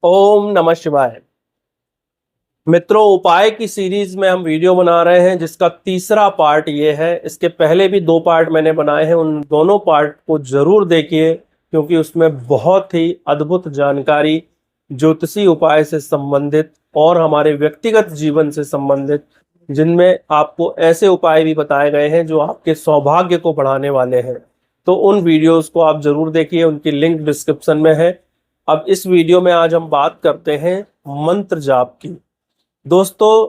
ओम नमः शिवाय। मित्रों, उपाय की सीरीज में हम वीडियो बना रहे हैं जिसका तीसरा पार्ट ये है। इसके पहले भी 2 पार्ट मैंने बनाए हैं, उन दोनों पार्ट को जरूर देखिए क्योंकि उसमें बहुत ही अद्भुत जानकारी ज्योतिषी उपाय से संबंधित और हमारे व्यक्तिगत जीवन से संबंधित, जिनमें आपको ऐसे उपाय भी बताए गए हैं जो आपके सौभाग्य को बढ़ाने वाले हैं। तो उन वीडियोस को आप जरूर देखिए, उनकी लिंक डिस्क्रिप्शन में है। अब इस वीडियो में आज हम बात करते हैं मंत्र जाप की। दोस्तों,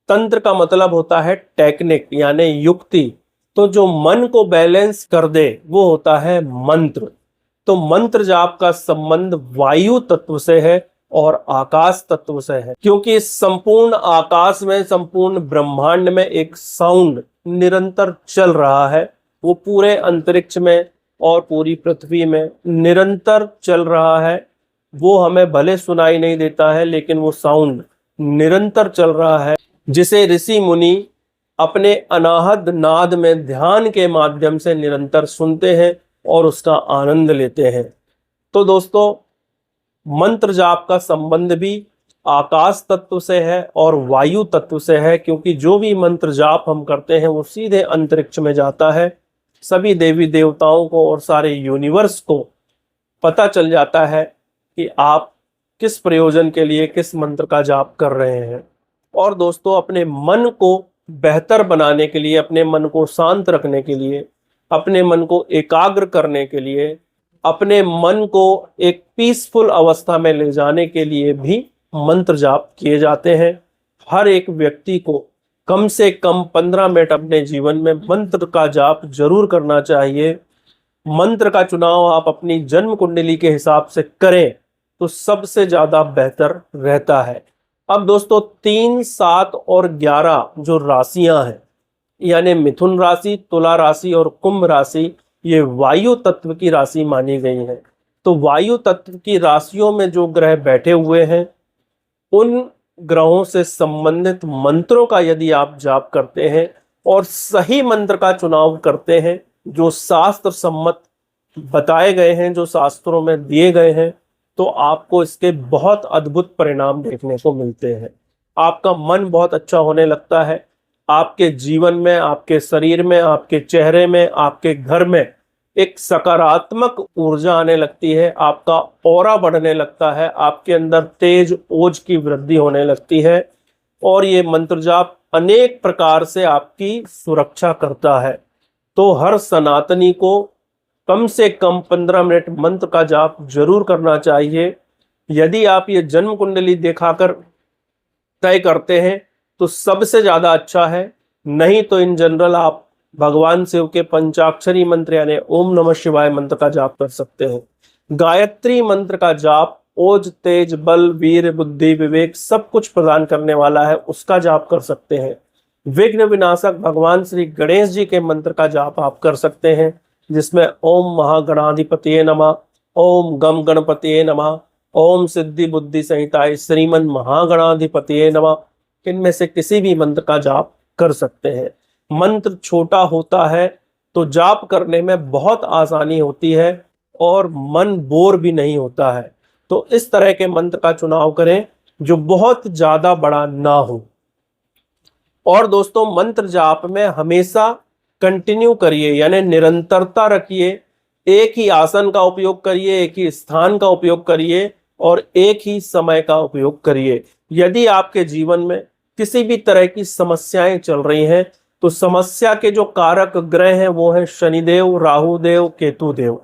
तंत्र का मतलब होता है टेक्निक यानी युक्ति। तो जो मन को बैलेंस कर दे वो होता है मंत्र। तो मंत्र जाप का संबंध वायु तत्व से है और आकाश तत्व से है, क्योंकि इस संपूर्ण आकाश में, संपूर्ण ब्रह्मांड में एक साउंड निरंतर चल रहा है। वो पूरे अंतरिक्ष में और पूरी पृथ्वी में निरंतर चल रहा है। वो हमें भले सुनाई नहीं देता है, लेकिन वो साउंड निरंतर चल रहा है, जिसे ऋषि मुनि अपने अनाहद नाद में ध्यान के माध्यम से निरंतर सुनते हैं और उसका आनंद लेते हैं। तो दोस्तों, मंत्र जाप का संबंध भी आकाश तत्व से है और वायु तत्व से है, क्योंकि जो भी मंत्र जाप हम करते हैं वो सीधे अंतरिक्ष में जाता है। सभी देवी देवताओं को और सारे यूनिवर्स को पता चल जाता है कि आप किस प्रयोजन के लिए किस मंत्र का जाप कर रहे हैं। और दोस्तों, अपने मन को बेहतर बनाने के लिए, अपने मन को शांत रखने के लिए, अपने मन को एकाग्र करने के लिए, अपने मन को एक पीसफुल अवस्था में ले जाने के लिए भी मंत्र जाप किए जाते हैं। हर एक व्यक्ति को कम से कम 15 मिनट अपने जीवन में मंत्र का जाप जरूर करना चाहिए। मंत्र का चुनाव आप अपनी जन्म कुंडली के हिसाब से करें तो सबसे ज्यादा बेहतर रहता है। अब दोस्तों, 3, 7 और 11 जो राशियां हैं, यानी मिथुन राशि, तुला राशि और कुंभ राशि, ये वायु तत्व की राशि मानी गई है। तो वायु तत्व की राशियों में जो ग्रह बैठे हुए हैं, उन ग्रहों से संबंधित मंत्रों का यदि आप जाप करते हैं और सही मंत्र का चुनाव करते हैं, जो शास्त्र सम्मत बताए गए हैं, जो शास्त्रों में दिए गए हैं, तो आपको इसके बहुत अद्भुत परिणाम देखने को मिलते हैं। आपका मन बहुत अच्छा होने लगता है। आपके जीवन में, आपके शरीर में, आपके चेहरे में, आपके घर में एक सकारात्मक ऊर्जा आने लगती है। आपका ऑरा बढ़ने लगता है, आपके अंदर तेज ओज की वृद्धि होने लगती है। और ये मंत्र जाप अनेक प्रकार से आपकी सुरक्षा करता है। तो हर सनातनी को कम से कम 15 मिनट मंत्र का जाप जरूर करना चाहिए। यदि आप ये जन्म कुंडली दिखाकर तय करते हैं तो सबसे ज्यादा अच्छा है, नहीं तो इन जनरल आप भगवान शिव के पंचाक्षरी मंत्र यानी ओम नमः शिवाय मंत्र का जाप कर सकते हैं। गायत्री मंत्र का जाप ओज, तेज, बल, वीर, बुद्धि, विवेक सब कुछ प्रदान करने वाला है, उसका जाप कर सकते हैं। विघ्न विनाशक भगवान श्री गणेश जी के मंत्र का जाप आप कर सकते हैं, जिसमें ओम महागणाधिपतये नमः, ओम गम गणपतये नमः, ओम सिद्धि बुद्धि संहिताय श्रीमन महागणाधिपतये नमः। इनमें से किसी भी मंत्र का जाप कर सकते हैं। मंत्र छोटा होता है तो जाप करने में बहुत आसानी होती है और मन बोर भी नहीं होता है। तो इस तरह के मंत्र का चुनाव करें जो बहुत ज्यादा बड़ा ना हो। और दोस्तों, मंत्र जाप में हमेशा कंटिन्यू करिए, यानी निरंतरता रखिए। एक ही आसन का उपयोग करिए, एक ही स्थान का उपयोग करिए और एक ही समय का उपयोग करिए। यदि आपके जीवन में किसी भी तरह की समस्याएं चल रही हैं, तो समस्या के जो कारक ग्रह हैं वो हैं शनिदेव, राहुदेव, केतुदेव।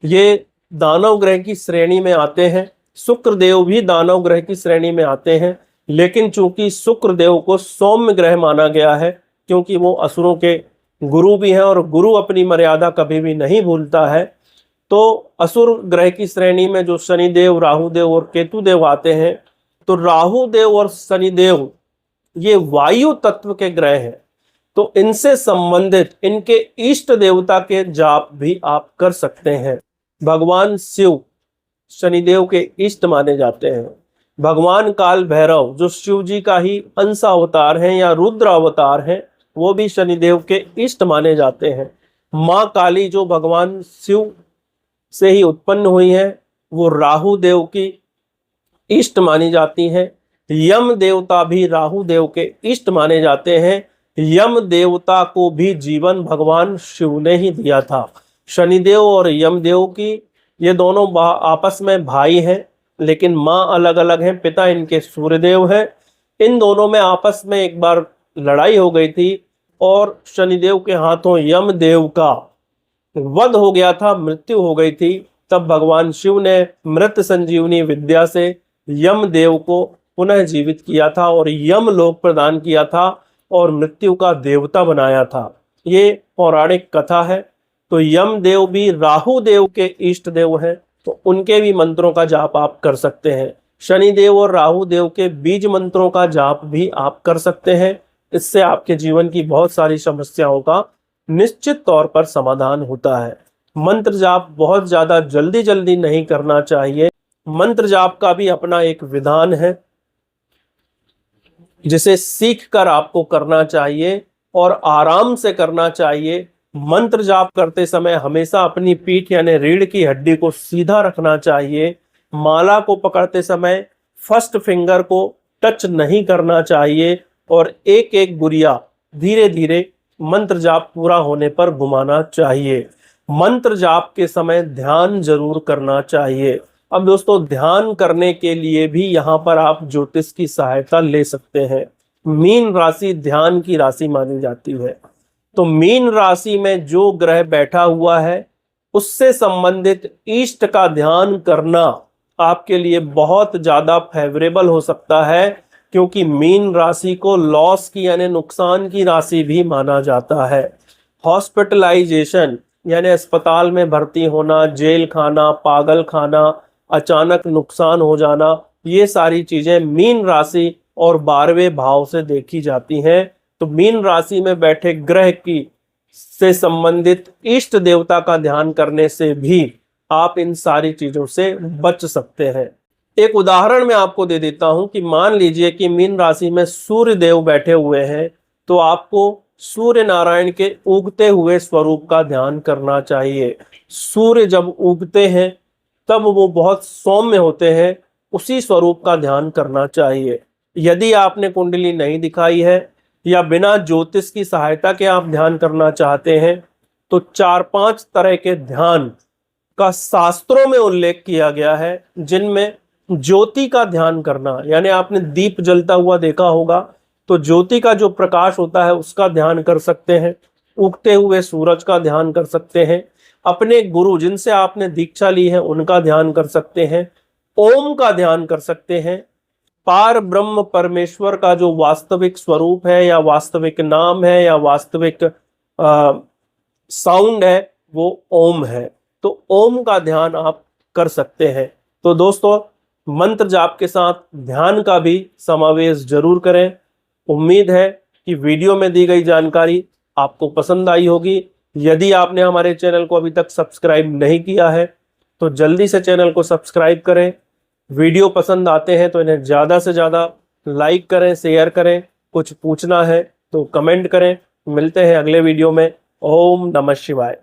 ये दानव ग्रह की श्रेणी में आते हैं। शुक्र देव भी दानव ग्रह की श्रेणी में आते हैं, लेकिन चूंकि शुक्र देव को सौम्य ग्रह माना गया है, क्योंकि वो असुरों के गुरु भी हैं और गुरु अपनी मर्यादा कभी भी नहीं भूलता है, तो असुर ग्रह की श्रेणी में जो शनिदेव, राहुदेव और केतुदेव आते हैं, तो राहुदेव और शनिदेव ये वायु तत्व के ग्रह हैं। तो इनसे संबंधित इनके इष्ट देवता के जाप भी आप कर सकते हैं। भगवान शिव शनिदेव के इष्ट माने जाते हैं। भगवान काल भैरव जो शिव जी का ही अंश अवतार हैं या रुद्र अवतार हैं, वो भी शनिदेव के इष्ट माने जाते हैं। माँ काली जो भगवान शिव से ही उत्पन्न हुई है, वो राहु देव की इष्ट मानी जाती हैं। यम देवता भी राहु देव के इष्ट माने जाते हैं। यम देवता को भी जीवन भगवान शिव ने ही दिया था। शनिदेव और यमदेव की ये दोनों आपस में भाई हैं, लेकिन माँ अलग अलग हैं। पिता इनके सूर्यदेव हैं। इन दोनों में आपस में एक बार लड़ाई हो गई थी और शनिदेव के हाथों यमदेव का वध हो गया था, मृत्यु हो गई थी। तब भगवान शिव ने मृत संजीवनी विद्या से यमदेव को पुनः जीवित किया था और यम लोक प्रदान किया था और मृत्यु का देवता बनाया था। ये पौराणिक कथा है। तो यमदेव भी राहु देव के इष्ट देव हैं, तो उनके भी मंत्रों का जाप आप कर सकते हैं। शनिदेव और राहु देव के बीज मंत्रों का जाप भी आप कर सकते हैं। इससे आपके जीवन की बहुत सारी समस्याओं का निश्चित तौर पर समाधान होता है। मंत्र जाप बहुत ज्यादा जल्दी जल्दी नहीं करना चाहिए। मंत्र जाप का भी अपना एक विधान है जिसे सीख कर आपको करना चाहिए और आराम से करना चाहिए। मंत्र जाप करते समय हमेशा अपनी पीठ यानी रीढ़ की हड्डी को सीधा रखना चाहिए। माला को पकड़ते समय फर्स्ट फिंगर को टच नहीं करना चाहिए और एक एक गुरिया धीरे धीरे मंत्र जाप पूरा होने पर घुमाना चाहिए। मंत्र जाप के समय ध्यान जरूर करना चाहिए। अब दोस्तों, ध्यान करने के लिए भी यहाँ पर आप ज्योतिष की सहायता ले सकते हैं। मीन राशि ध्यान की राशि मानी जाती है। तो मीन राशि में जो ग्रह बैठा हुआ है उससे संबंधित इष्ट का ध्यान करना आपके लिए बहुत ज्यादा फेवरेबल हो सकता है, क्योंकि मीन राशि को लॉस की यानी नुकसान की राशि भी माना जाता है। हॉस्पिटलाइजेशन यानी अस्पताल में भर्ती होना, जेल खाना, पागल खाना, अचानक नुकसान हो जाना, ये सारी चीजें मीन राशि और 12वें भाव से देखी जाती हैं। तो मीन राशि में बैठे ग्रह की से संबंधित इष्ट देवता का ध्यान करने से भी आप इन सारी चीजों से बच सकते हैं। एक उदाहरण मैं आपको दे देता हूं कि मान लीजिए कि मीन राशि में सूर्य देव बैठे हुए हैं, तो आपको सूर्य नारायण के उगते हुए स्वरूप का ध्यान करना चाहिए। सूर्य जब उगते हैं तब वो बहुत सौम्य होते हैं, उसी स्वरूप का ध्यान करना चाहिए। यदि आपने कुंडली नहीं दिखाई है या बिना ज्योतिष की सहायता के आप ध्यान करना चाहते हैं, तो 4-5 तरह के ध्यान का शास्त्रों में उल्लेख किया गया है, जिनमें ज्योति का ध्यान करना, यानी आपने दीप जलता हुआ देखा होगा, तो ज्योति का जो प्रकाश होता है उसका ध्यान कर सकते हैं। उगते हुए सूरज का ध्यान कर सकते हैं। अपने गुरु जिनसे आपने दीक्षा ली है उनका ध्यान कर सकते हैं। ओम का ध्यान कर सकते हैं। पार ब्रह्म परमेश्वर का जो वास्तविक स्वरूप है या वास्तविक नाम है या वास्तविक साउंड है वो ओम है, तो ओम का ध्यान आप कर सकते हैं। तो दोस्तों, मंत्र जाप के साथ ध्यान का भी समावेश जरूर करें। उम्मीद है कि वीडियो में दी गई जानकारी आपको पसंद आई होगी। यदि आपने हमारे चैनल को अभी तक सब्सक्राइब नहीं किया है तो जल्दी से चैनल को सब्सक्राइब करें। वीडियो पसंद आते हैं तो इन्हें ज़्यादा से ज़्यादा लाइक करें, शेयर करें। कुछ पूछना है तो कमेंट करें। मिलते हैं अगले वीडियो में। ओम नमः शिवाय।